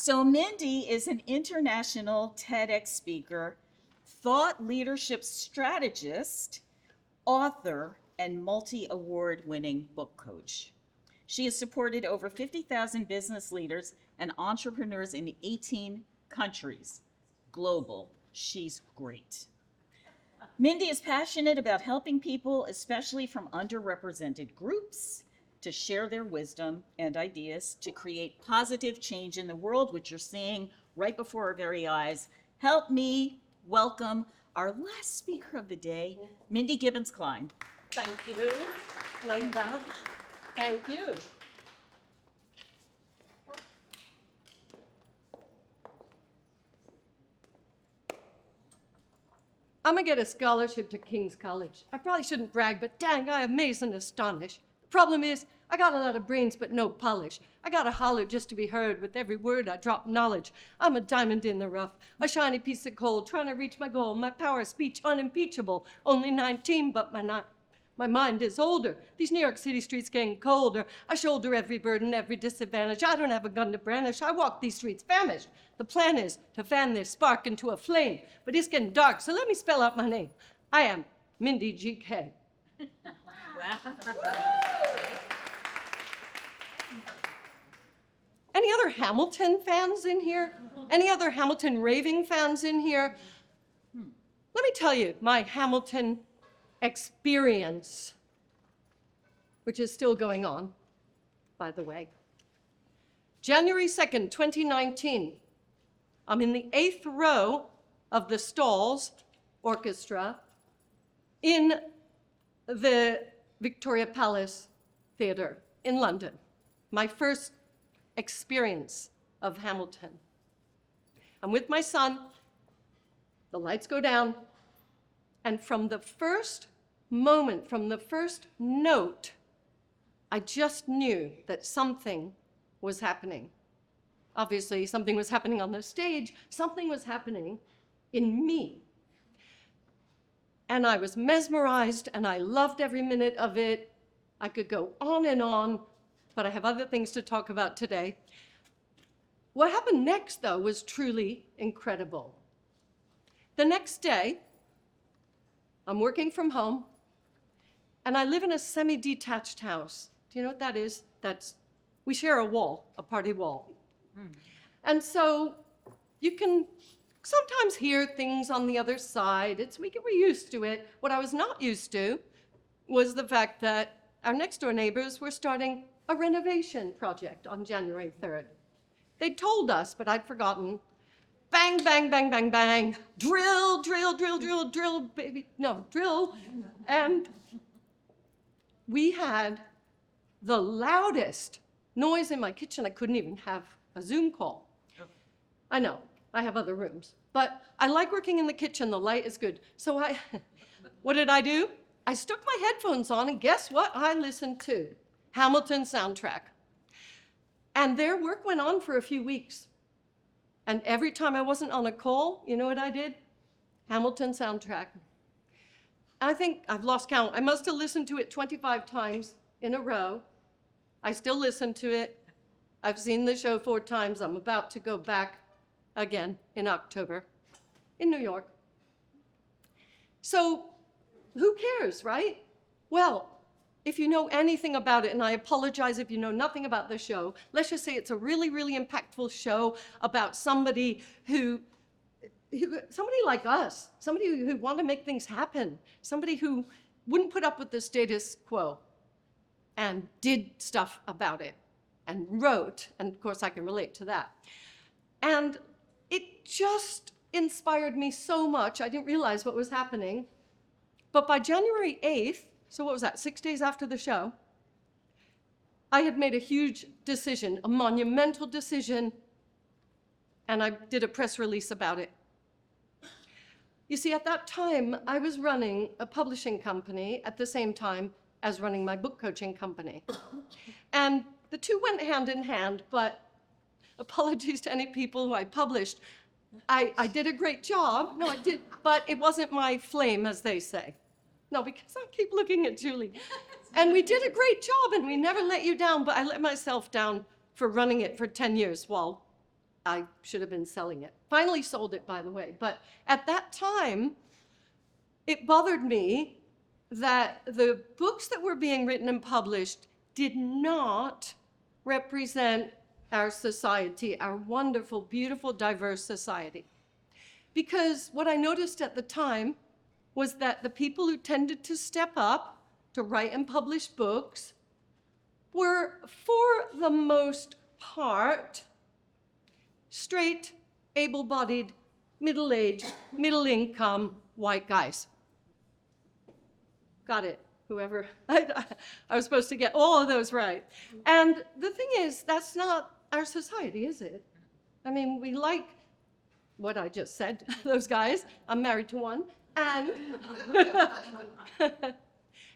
So Mindy is an international TEDx speaker, thought leadership strategist, author, and multi-award winning book coach. She has supported over 50,000 business leaders and entrepreneurs in 18 countries. Global. She's great. Mindy is passionate about helping people, especially from underrepresented groups, to share their wisdom and ideas to create positive change in the world, which you're seeing right before our very eyes. Help me welcome our last speaker of the day, Mindy Gibbins-Klein. Thank you, Linda. Thank you. I'm gonna get a scholarship to King's College. I probably shouldn't brag, but dang, I amaze and astonish. The problem is, I got a lot of brains, but no polish. I gotta holler just to be heard. With every word I drop knowledge. I'm a diamond in the rough, a shiny piece of coal, trying to reach my goal. My power of speech unimpeachable. Only 19, but my mind is older. These New York City streets getting colder. I shoulder every burden, every disadvantage. I don't have a gun to brandish. I walk these streets famished. The plan is to fan this spark into a flame, but it's getting dark, so let me spell out my name. I am Mindy G.K. Any other Hamilton fans in here? Any other Hamilton raving fans in here? Let me tell you my Hamilton experience, which is still going on, by the way. January 2nd, 2019, I'm in the 8th row of the Stalls Orchestra in the Victoria Palace Theatre in London. My first experience of Hamilton. I'm with my son, the lights go down, and from the first moment, from the first note, I just knew that something was happening. Obviously, something was happening on the stage, something was happening in me. And I was mesmerized, and I loved every minute of it. I could go on, but I have other things to talk about today. What happened next, though, was truly incredible. The next day, I'm working from home, and I live in a semi-detached house. Do you know what that is? We share a wall, a party wall. And so you can sometimes hear things on the other side. We're used to it. What I was not used to was the fact that our next door neighbors were starting a renovation project on January 3rd. They told us, but I'd forgotten. Bang, bang, bang, bang, bang. Drill, drill, drill, drill, drill, baby. No, drill. And we had the loudest noise in my kitchen. I couldn't even have a Zoom call. I know, I have other rooms. But I like working in the kitchen. The light is good. So what did I do? I stuck my headphones on, and guess what I listened to? Hamilton soundtrack. And their work went on for a few weeks. And every time I wasn't on a call, you know what I did? Hamilton soundtrack. I think I've lost count. I must have listened to it 25 times in a row. I still listen to it. I've seen the show 4 times. I'm about to go back again in October in New York. So who cares, right? Well, if you know anything about it, and I apologize if you know nothing about the show, let's just say it's a really, really impactful show about somebody somebody like us, somebody who want to make things happen, somebody who wouldn't put up with the status quo and did stuff about it and wrote, and of course I can relate to that. And it just inspired me so much. I didn't realize what was happening. But by January 8th, so what was that, 6 days after the show, I had made a huge decision, a monumental decision, and I did a press release about it. You see, at that time, I was running a publishing company at the same time as running my book coaching company. And the two went hand in hand, but apologies to any people who I published. I did a great job. No, I did, but it wasn't my flame, as they say. No, because I keep looking at Julie. And we did a great job, and we never let you down, but I let myself down for running it for 10 years while I should have been selling it. Finally sold it, by the way. But at that time, it bothered me that the books that were being written and published did not represent our society, our wonderful, beautiful, diverse society. Because what I noticed at the time was that the people who tended to step up to write and publish books were, for the most part, straight, able-bodied, middle-aged, middle-income white guys. Got it, whoever. I was supposed to get all of those right. And the thing is, that's not our society, is it? I mean, we like what I just said, those guys. I'm married to one. And,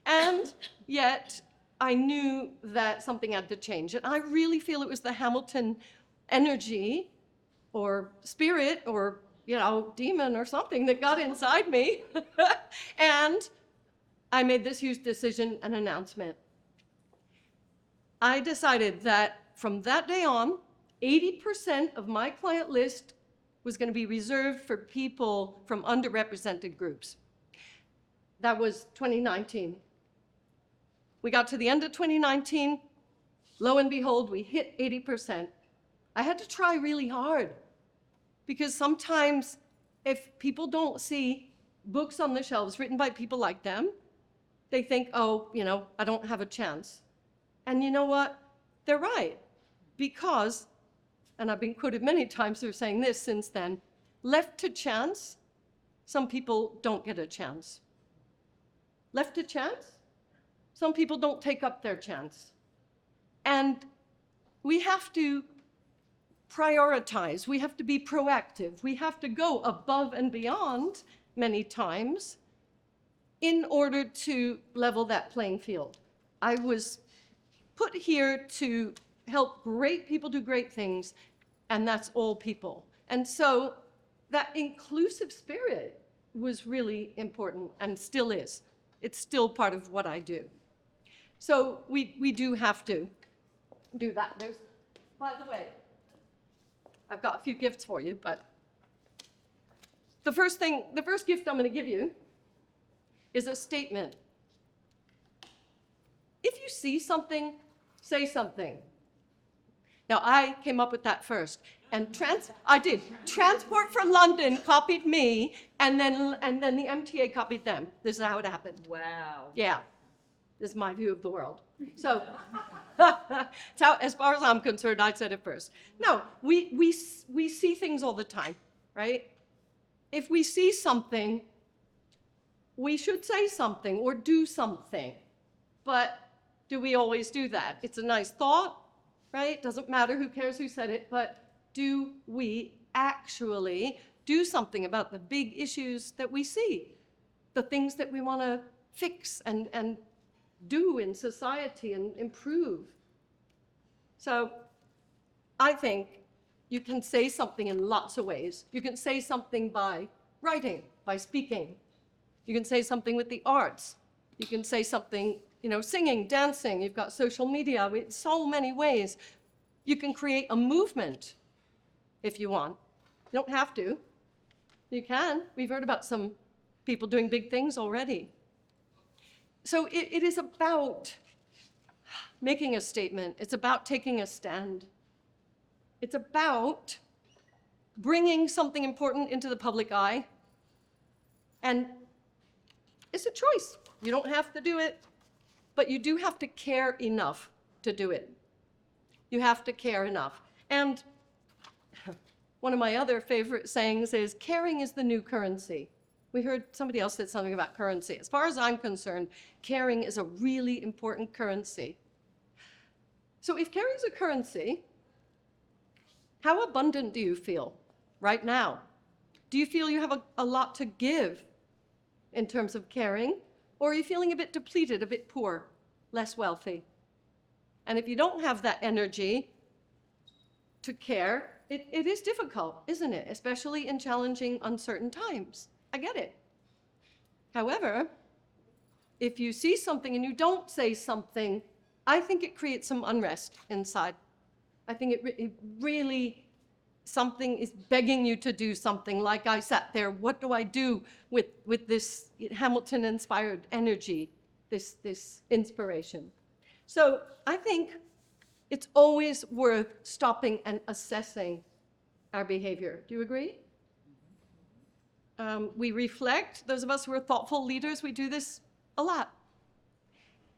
and yet, I knew that something had to change. And I really feel it was the Hamilton energy or spirit or, demon or something that got inside me. And I made this huge decision and announcement. I decided that from that day on, 80% of my client list was going to be reserved for people from underrepresented groups. That was 2019. We got to the end of 2019. Lo and behold, we hit 80%. I had to try really hard because sometimes if people don't see books on the shelves written by people like them, they think, oh, I don't have a chance. And you know what? They're right. Because, and I've been quoted many times for saying this since then, left to chance, some people don't get a chance. Left to chance, some people don't take up their chance. And we have to prioritize, we have to be proactive, we have to go above and beyond many times in order to level that playing field. I was put here to help great people do great things, and that's all people. And so that inclusive spirit was really important and still is. It's still part of what I do. So we do have to do that. By the way, I've got a few gifts for you, but the first gift I'm going to give you is a statement. If you see something, say something. Now, I came up with that first, and I did. Transport for London copied me, and then the MTA copied them. This is how it happened. Wow. Yeah, this is my view of the world. So, it's how, as far as I'm concerned, I said it first. No, we see things all the time, right? If we see something, we should say something or do something. But do we always do that? It's a nice thought, right? Doesn't matter, who cares who said it, but do we actually do something about the big issues that we see? The things that we want to fix and do in society and improve. So I think you can say something in lots of ways. You can say something by writing, by speaking. You can say something with the arts. You can say something, singing, dancing. You've got social media. So many ways. You can create a movement if you want. You don't have to. You can. We've heard about some people doing big things already. So it is about making a statement. It's about taking a stand. It's about bringing something important into the public eye. And it's a choice. You don't have to do it, but you do have to care enough to do it. You have to care enough. And one of my other favorite sayings is, caring is the new currency. We heard somebody else said something about currency. As far as I'm concerned, caring is a really important currency. So if caring is a currency, how abundant do you feel right now? Do you feel you have a lot to give in terms of caring? Or are you feeling a bit depleted, a bit poor, less wealthy? And if you don't have that energy to care, it is difficult, isn't it? Especially in challenging, uncertain times. I get it. However, if you see something and you don't say something, I think it creates some unrest inside. I think it really something is begging you to do something, like I sat there, what do I do with this Hamilton-inspired energy, this inspiration? So I think it's always worth stopping and assessing our behavior. Do you agree? We reflect. Those of us who are thoughtful leaders, we do this a lot.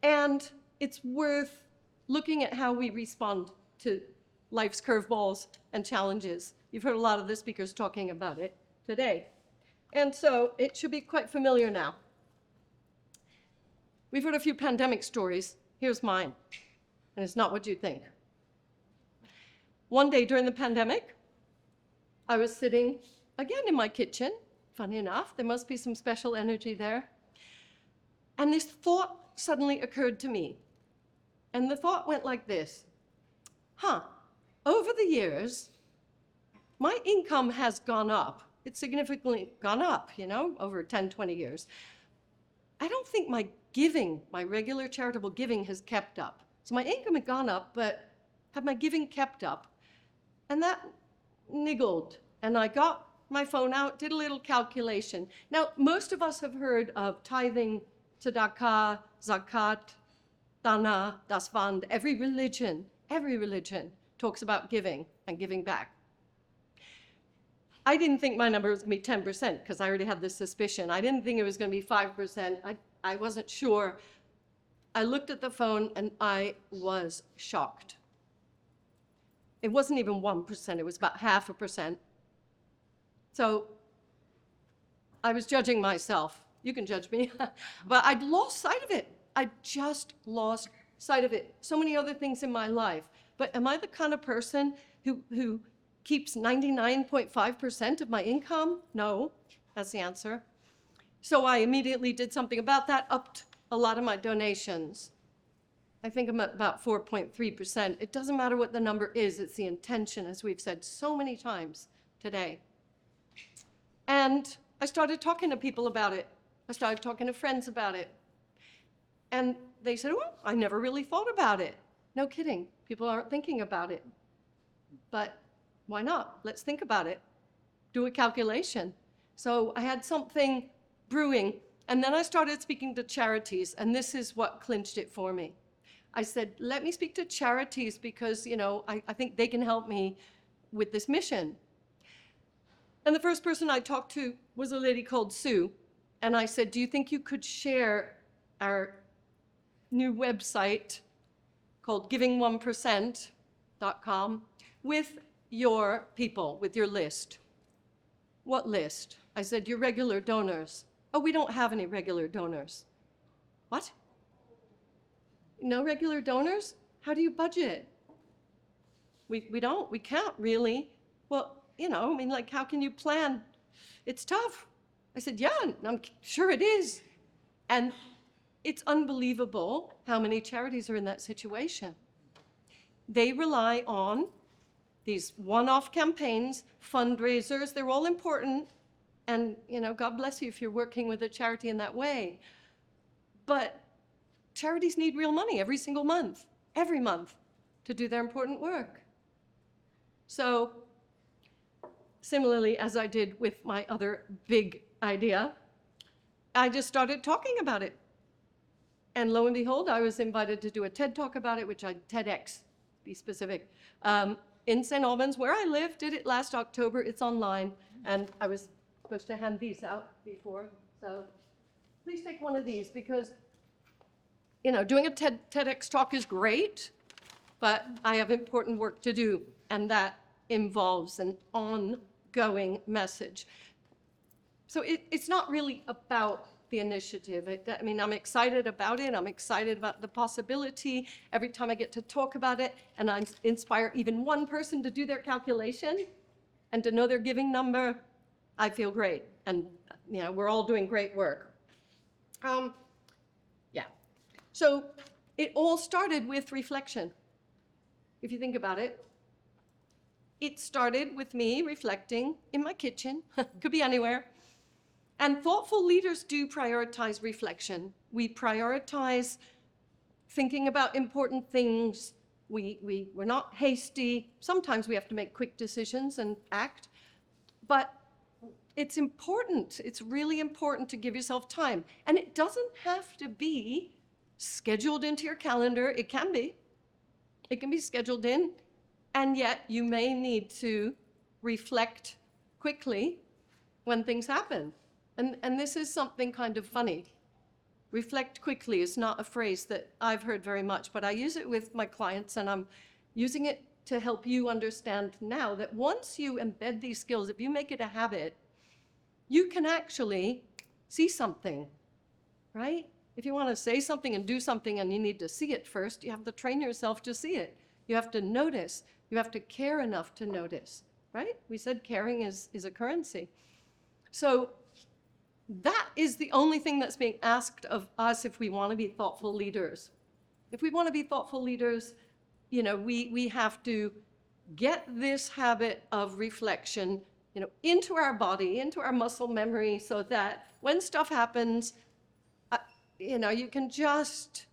And it's worth looking at how we respond to life's curveballs and challenges. You've heard a lot of the speakers talking about it today. And so it should be quite familiar now. We've heard a few pandemic stories. Here's mine, and it's not what you think. One day during the pandemic, I was sitting again in my kitchen. Funny enough, there must be some special energy there. And this thought suddenly occurred to me. And the thought went like this. Over the years, my income has gone up. It's significantly gone up, over 10, 20 years. I don't think my giving, my regular charitable giving, has kept up. So my income had gone up, but have my giving kept up? And that niggled. And I got my phone out, did a little calculation. Now, most of us have heard of tithing, tzedakah, zakat, dana, dasvand. Every religion talks about giving and giving back. I didn't think my number was going to be 10% because I already had this suspicion. I didn't think it was going to be 5%. I wasn't sure. I looked at the phone and I was shocked. It wasn't even 1%. It was about 0.5%. So I was judging myself. You can judge me. But I'd lost sight of it. I just lost sight of it. So many other things in my life. But am I the kind of person who keeps 99.5% of my income? No, that's the answer. So I immediately did something about that, upped a lot of my donations. I think I'm at about 4.3%. It doesn't matter what the number is, it's the intention, as we've said so many times today. And I started talking to people about it. I started talking to friends about it. And they said, well, I never really thought about it. No kidding, people aren't thinking about it. But why not? Let's think about it. Do a calculation. So I had something brewing, and then I started speaking to charities, and this is what clinched it for me. I said, let me speak to charities because, I think they can help me with this mission. And the first person I talked to was a lady called Sue, and I said, do you think you could share our new website called giving1%.com with your people, with your list? What list? I said, your regular donors. Oh, we don't have any regular donors. What? No regular donors? How do you budget? We can't really. Well, how can you plan? It's tough. I said, yeah, I'm sure it is. And it's unbelievable how many charities are in that situation. They rely on these one-off campaigns, fundraisers, they're all important. And, God bless you if you're working with a charity in that way. But charities need real money every single month, every month, to do their important work. So, similarly, as I did with my other big idea, I just started talking about it. And lo and behold, I was invited to do a TED Talk about it, which TEDx, to be specific, in St. Albans, where I live, did it last October. It's online, and I was supposed to hand these out before. So please take one of these because, doing a TEDx talk is great, but I have important work to do, and that involves an ongoing message. So it's not really about the initiative. I'm excited about it. I'm excited about the possibility every time I get to talk about it, and I inspire even one person to do their calculation and to know their giving number. I feel great, and we're all doing great work. So it all started with reflection. If you think about it, it started with me reflecting in my kitchen, could be anywhere. And thoughtful leaders do prioritize reflection. We prioritize thinking about important things, We're not hasty. Sometimes we have to make quick decisions and act. But it's important. It's really important to give yourself time. And it doesn't have to be scheduled into your calendar. It can be. It can be scheduled in. And yet you may need to reflect quickly when things happen. And this is something kind of funny. Reflect quickly is not a phrase that I've heard very much, but I use it with my clients, and I'm using it to help you understand now that once you embed these skills, if you make it a habit, you can actually see something, right? If you want to say something and do something and you need to see it first, you have to train yourself to see it. You have to notice. You have to care enough to notice, right? We said caring is a currency. So that is the only thing that's being asked of us if we want to be thoughtful leaders. If we want to be thoughtful leaders, we have to get this habit of reflection, into our body, into our muscle memory, so that when stuff happens, you can just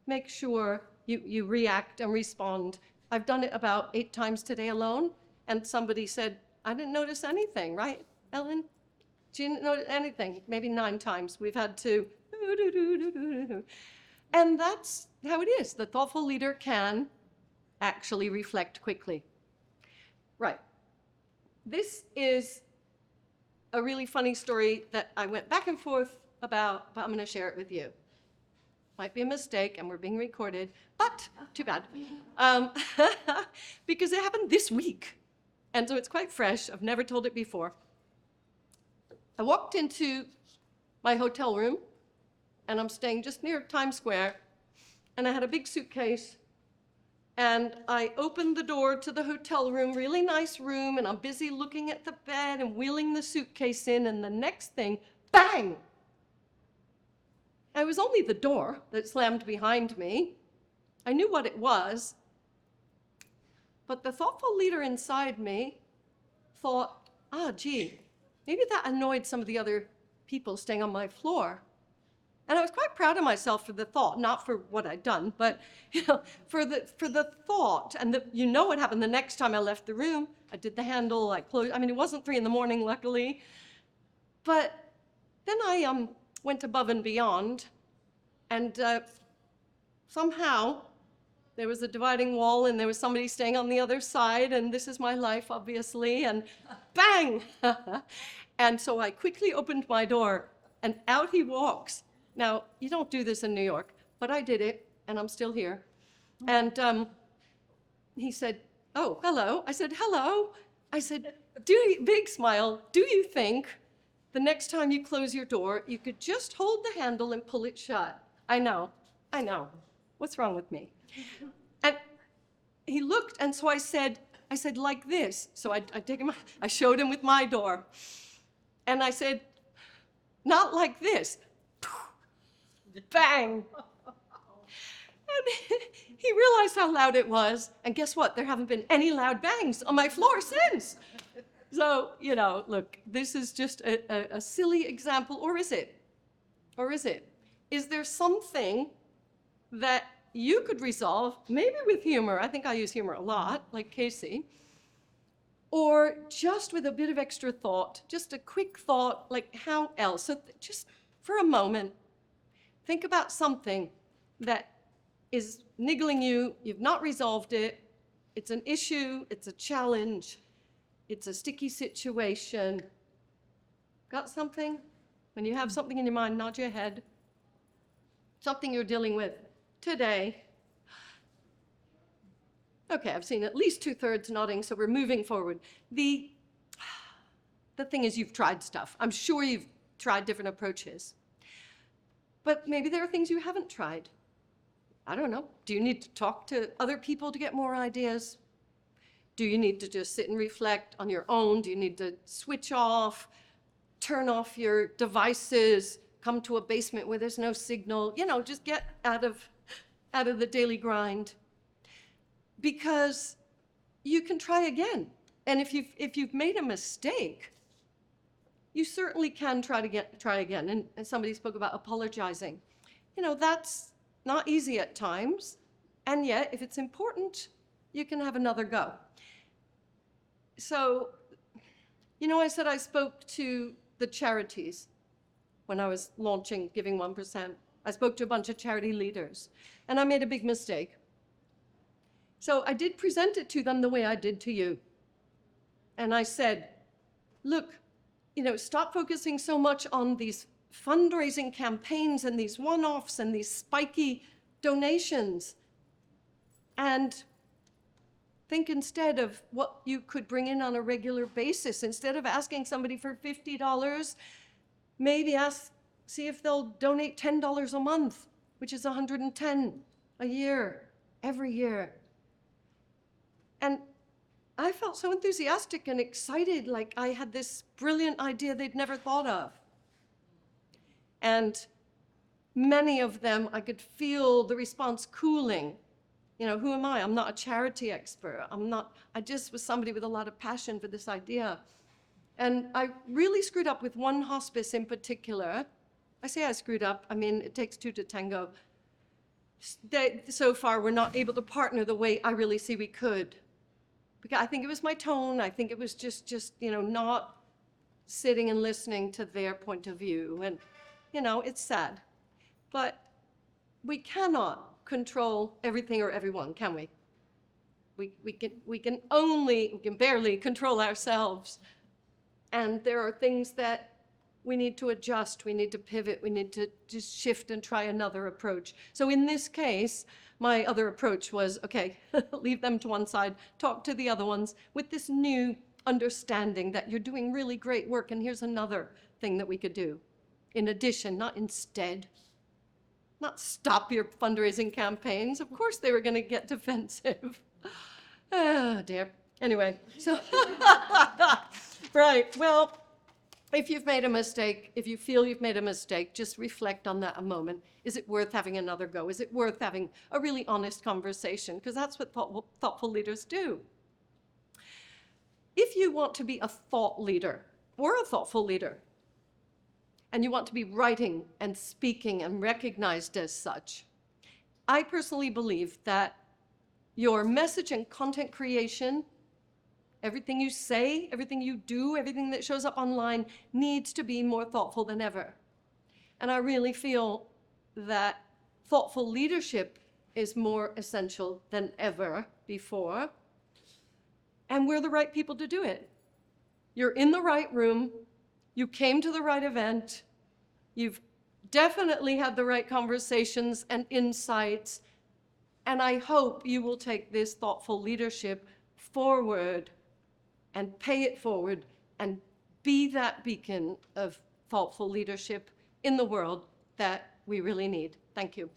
make sure you react and respond. I've done it about 8 times today alone, and somebody said, I didn't notice anything, right, Ellen? She didn't notice anything. Maybe 9 times we've had to. And that's how it is. The thoughtful leader can actually reflect quickly. Right. This is a really funny story that I went back and forth about, but I'm going to share it with you. Might be a mistake, and we're being recorded, but too bad. Because it happened this week. And so it's quite fresh. I've never told it before. I walked into my hotel room, and I'm staying just near Times Square, and I had a big suitcase, and I opened the door to the hotel room, really nice room, and I'm busy looking at the bed and wheeling the suitcase in, and the next thing, bang! It was only the door that slammed behind me. I knew what it was, but the thoughtful leader inside me thought, gee, maybe that annoyed some of the other people staying on my floor. And I was quite proud of myself for the thought, not for what I'd done, but for the thought. And what happened the next time I left the room. I did the handle, I closed. I mean, it wasn't 3 a.m, luckily. But then I went above and beyond, and somehow there was a dividing wall, and there was somebody staying on the other side, and this is my life, obviously, and bang! And so I quickly opened my door, and out he walks. Now, you don't do this in New York, but I did it, and I'm still here. And he said, oh, hello. I said, hello. I said, big smile, do you think the next time you close your door, you could just hold the handle and pull it shut? I know. What's wrong with me? And he looked, and so I said, like this. So I showed him with my door. And I said, not like this. Bang. And he realized how loud it was. And guess what? There haven't been any loud bangs on my floor since. So, look, this is just a silly example. Or is it? Is there something that you could resolve, maybe with humor? I think I use humor a lot, like Casey. Or just with a bit of extra thought, just a quick thought, like how else? So just for a moment, think about something that is niggling you, you've not resolved it, it's an issue, it's a challenge, it's a sticky situation. Got something? When you have something in your mind, nod your head. Something you're dealing with today. Okay, I've seen at least 2/3 nodding, so we're moving forward. The thing is, you've tried stuff. I'm sure you've tried different approaches. But maybe there are things you haven't tried. I don't know. Do you need to talk to other people to get more ideas? Do you need to just sit and reflect on your own? Do you need to switch off, turn off your devices, come to a basement where there's no signal? Just get out of the daily grind. Because you can try again. And if you've made a mistake, you certainly can try again. And somebody spoke about apologizing. That's not easy at times. And yet, if it's important, you can have another go. So, you know, I said I spoke to the charities when I was launching Giving 1%. I spoke to a bunch of charity leaders, and I made a big mistake. So I did present it to them the way I did to you. And I said, look, you know, stop focusing so much on these fundraising campaigns and these one-offs and these spiky donations, and think instead of what you could bring in on a regular basis. Instead of asking somebody for $50, maybe see if they'll donate $10 a month, which is $110 a year, every year. And I felt so enthusiastic and excited, like I had this brilliant idea they'd never thought of. And many of them, I could feel the response cooling. You know, who am I? I'm not a charity expert. I just was somebody with a lot of passion for this idea. And I really screwed up with one hospice in particular. I say I screwed up, I mean, it takes two to tango. So far, we're not able to partner the way I really see we could. Because I think it was my tone. I think it was just you know, not sitting and listening to their point of view. And, you know, it's sad. But we cannot control everything or everyone, can we? We can barely control ourselves. And there are things that we need to adjust, we need to pivot, we need to just shift and try another approach. So in this case, my other approach was, okay, leave them to one side, talk to the other ones with this new understanding that you're doing really great work, and here's another thing that we could do. In addition, not instead. Not stop your fundraising campaigns. Of course they were going to get defensive. Oh, dear. Anyway, so, right, well, if you've made a mistake, if you feel you've made a mistake, just reflect on that a moment. Is it worth having another go? Is it worth having a really honest conversation? Because that's what thoughtful leaders do. If you want to be a thought leader or a thoughtful leader, and you want to be writing and speaking and recognized as such, I personally believe that your message and content creation, everything you say, everything you do, everything that shows up online needs to be more thoughtful than ever. And I really feel that thoughtful leadership is more essential than ever before. And we're the right people to do it. You're in the right room. You came to the right event. You've definitely had the right conversations and insights. And I hope you will take this thoughtful leadership forward and pay it forward and be that beacon of thoughtful leadership in the world that we really need. Thank you.